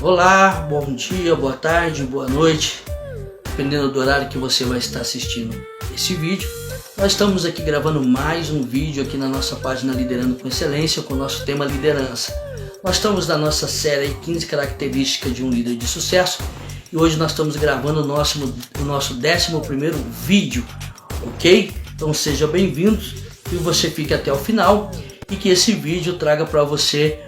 Olá, bom dia, boa tarde, boa noite, dependendo do horário que você vai estar assistindo esse vídeo. Nós estamos aqui gravando mais um vídeo aqui na nossa página Liderando com Excelência, com o nosso tema liderança. Nós estamos na nossa série 15 características de um líder de sucesso e hoje nós estamos gravando o nosso 11º vídeo, ok? Então seja bem-vindo e você fique até o final e que esse vídeo traga para você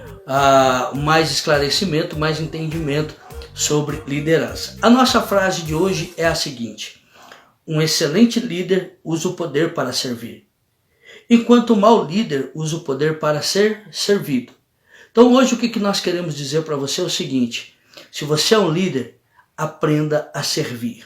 mais esclarecimento, mais entendimento sobre liderança. A nossa frase de hoje é a seguinte: um excelente líder usa o poder para servir, enquanto o mau líder usa o poder para ser servido. Então hoje o que nós queremos dizer para você é o seguinte: se você é um líder, aprenda a servir.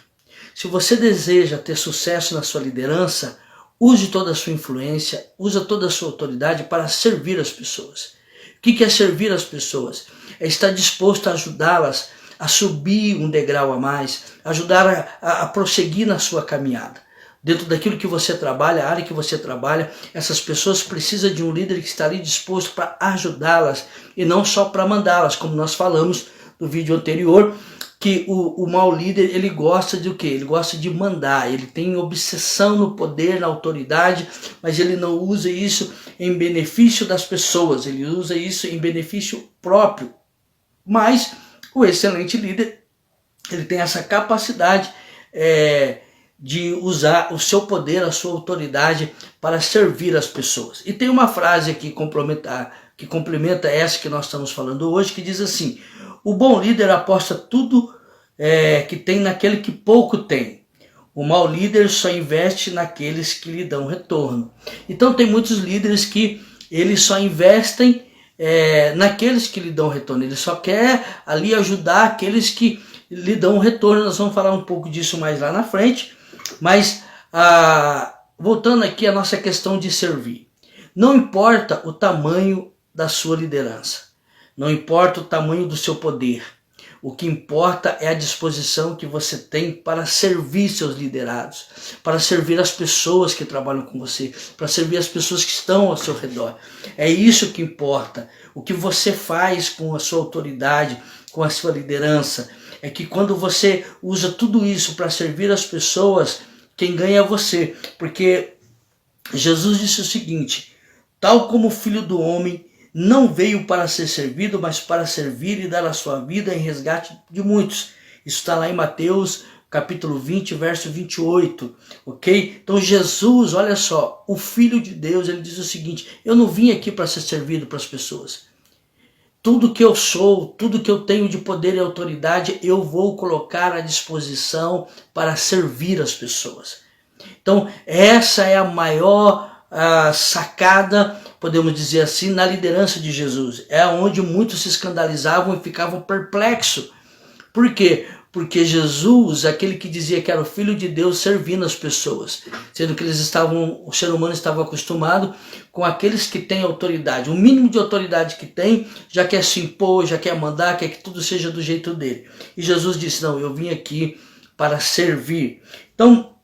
Se você deseja ter sucesso na sua liderança, use toda a sua influência, use toda a sua autoridade para servir as pessoas. O que é servir as pessoas? É estar disposto a ajudá-las a subir um degrau a mais, ajudar a prosseguir na sua caminhada. Dentro daquilo que você trabalha, a área que você trabalha, essas pessoas precisam de um líder que está ali disposto para ajudá-las e não só para mandá-las, como nós falamos no vídeo anterior, que o mau líder, ele gosta de o quê? Ele gosta de mandar, ele tem obsessão no poder, na autoridade, mas ele não usa isso em benefício das pessoas, ele usa isso em benefício próprio. Mas o excelente líder, ele tem essa capacidade de usar o seu poder, a sua autoridade para servir as pessoas. E tem uma frase aqui que complementa essa que nós estamos falando hoje, que diz assim: o bom líder aposta tudo que tem naquele que pouco tem. O mau líder só investe naqueles que lhe dão retorno. Então tem muitos líderes que eles só investem naqueles que lhe dão retorno. Ele só quer ali ajudar aqueles que lhe dão retorno. Nós vamos falar um pouco disso mais lá na frente. Mas voltando aqui à nossa questão de servir. Não importa o tamanho da sua liderança. Não importa o tamanho do seu poder. O que importa é a disposição que você tem para servir seus liderados, para servir as pessoas que trabalham com você, para servir as pessoas que estão ao seu redor. É isso que importa. O que você faz com a sua autoridade, com a sua liderança, é que quando você usa tudo isso para servir as pessoas, quem ganha é você. Porque Jesus disse o seguinte: tal como o Filho do Homem não veio para ser servido, mas para servir e dar a sua vida em resgate de muitos. Isso está lá em Mateus, capítulo 20, verso 28, ok? Então Jesus, olha só, o Filho de Deus, ele diz o seguinte: eu não vim aqui para ser servido para as pessoas. Tudo que eu sou, tudo que eu tenho de poder e autoridade, eu vou colocar à disposição para servir as pessoas. Então essa é a maior sacada, podemos dizer assim, na liderança de Jesus. É onde muitos se escandalizavam e ficavam perplexos. Por quê? Porque Jesus, aquele que dizia que era o Filho de Deus, servindo as pessoas, sendo que o ser humano estava acostumado com aqueles que têm autoridade. O mínimo de autoridade que tem, já quer se impor, já quer mandar, quer que tudo seja do jeito dele. E Jesus disse: não, eu vim aqui para servir. Então,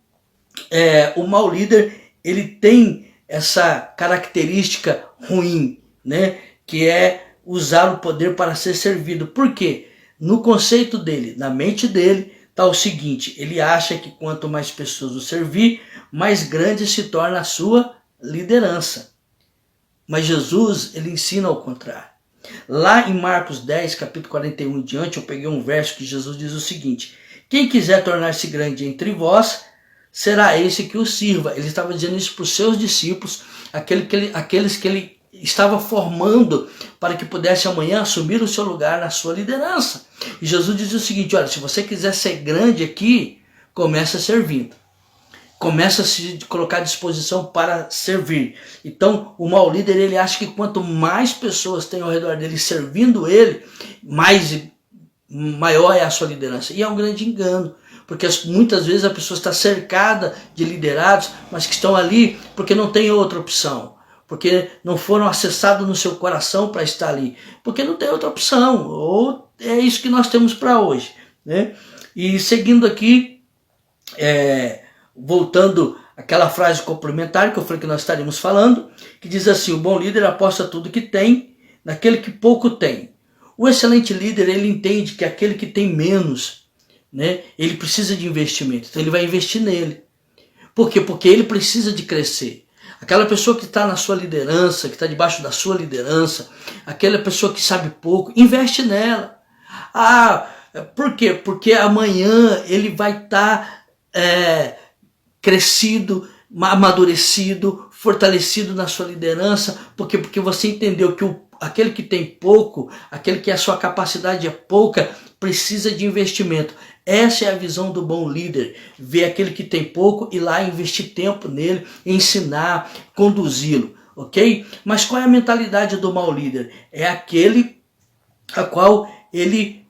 o mau líder, ele tem essa característica ruim, né? Que é usar o poder para ser servido. Por quê? No conceito dele, na mente dele, está o seguinte: ele acha que quanto mais pessoas o servir, mais grande se torna a sua liderança. Mas Jesus, ele ensina ao contrário. Lá em Marcos 10, capítulo 41 em diante, eu peguei um verso que Jesus diz o seguinte: quem quiser tornar-se grande entre vós, será esse que o sirva. Ele estava dizendo isso para os seus discípulos, aqueles que ele estava formando para que pudesse amanhã assumir o seu lugar na sua liderança. E Jesus diz o seguinte: olha, se você quiser ser grande aqui, começa servindo. Começa a se colocar à disposição para servir. Então o mau líder, ele acha que quanto mais pessoas tem ao redor dele servindo ele, maior é a sua liderança. E é um grande engano. Porque muitas vezes a pessoa está cercada de liderados, mas que estão ali porque não tem outra opção. Porque não foram acessados no seu coração para estar ali. Porque não tem outra opção. Ou é isso que nós temos para hoje, né? E seguindo aqui, voltando àquela frase complementar que eu falei que nós estaríamos falando, que diz assim: o bom líder aposta tudo que tem naquele que pouco tem. O excelente líder, ele entende que aquele que tem menos, né, ele precisa de investimento, então ele vai investir nele. Por quê? Porque ele precisa de crescer. Aquela pessoa que está na sua liderança, que está debaixo da sua liderança, aquela pessoa que sabe pouco, investe nela. Por quê? Porque amanhã ele vai estar crescido, amadurecido, fortalecido na sua liderança. Por quê? Porque você entendeu que aquele que tem pouco, aquele que a sua capacidade é pouca, precisa de investimento. Essa é a visão do bom líder, ver aquele que tem pouco, ir lá investir tempo nele, ensinar, conduzi-lo, ok? Mas qual é a mentalidade do mau líder? É aquele a qual ele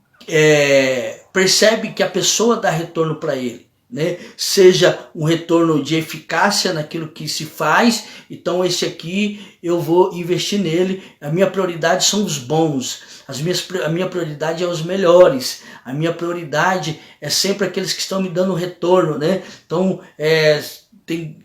percebe que a pessoa dá retorno para ele, né? Seja um retorno de eficácia naquilo que se faz, então esse aqui eu vou investir nele, a minha prioridade são os bons, a minha prioridade é os melhores, a minha prioridade é sempre aqueles que estão me dando retorno, né? Então tem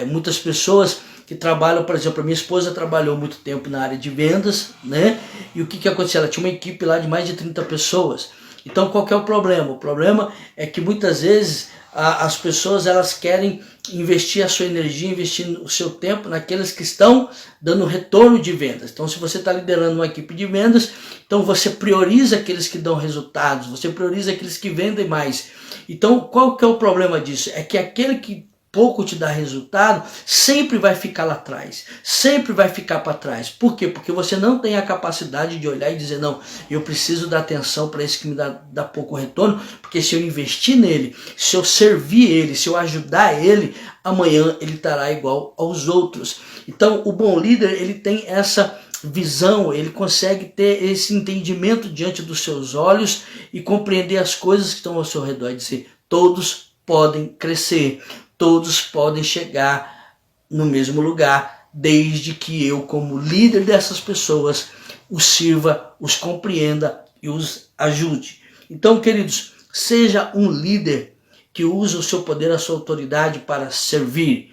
muitas pessoas que trabalham, por exemplo, a minha esposa trabalhou muito tempo na área de vendas, né? E o que aconteceu? Ela tinha uma equipe lá de mais de 30 pessoas. Então qual que é o problema? O problema é que muitas vezes as pessoas elas querem investir a sua energia, investir o seu tempo naqueles que estão dando retorno de vendas. Então se você está liderando uma equipe de vendas, então você prioriza aqueles que dão resultados, você prioriza aqueles que vendem mais. Então qual que é o problema disso? É que aquele que pouco te dá resultado, sempre vai ficar lá atrás, sempre vai ficar para trás. Por quê? Porque você não tem a capacidade de olhar e dizer, não, eu preciso dar atenção para esse que me dá pouco retorno, porque se eu investir nele, se eu servir ele, se eu ajudar ele, amanhã ele estará igual aos outros. Então o bom líder, ele tem essa visão, ele consegue ter esse entendimento diante dos seus olhos e compreender as coisas que estão ao seu redor e dizer, todos podem crescer, todos podem chegar no mesmo lugar, desde que eu, como líder dessas pessoas, os sirva, os compreenda e os ajude. Então, queridos, seja um líder que usa o seu poder, a sua autoridade para servir.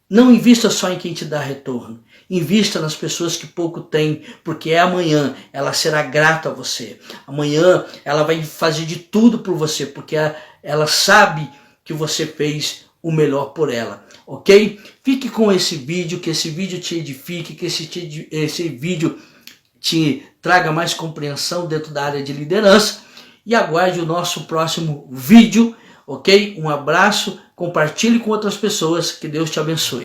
Não invista só em quem te dá retorno. Invista nas pessoas que pouco têm, porque amanhã ela será grata a você. Amanhã ela vai fazer de tudo por você, porque ela sabe que você fez o melhor por ela, ok? Fique com esse vídeo, que esse vídeo te edifique, que esse vídeo te traga mais compreensão dentro da área de liderança e aguarde o nosso próximo vídeo, ok? Um abraço, compartilhe com outras pessoas, que Deus te abençoe.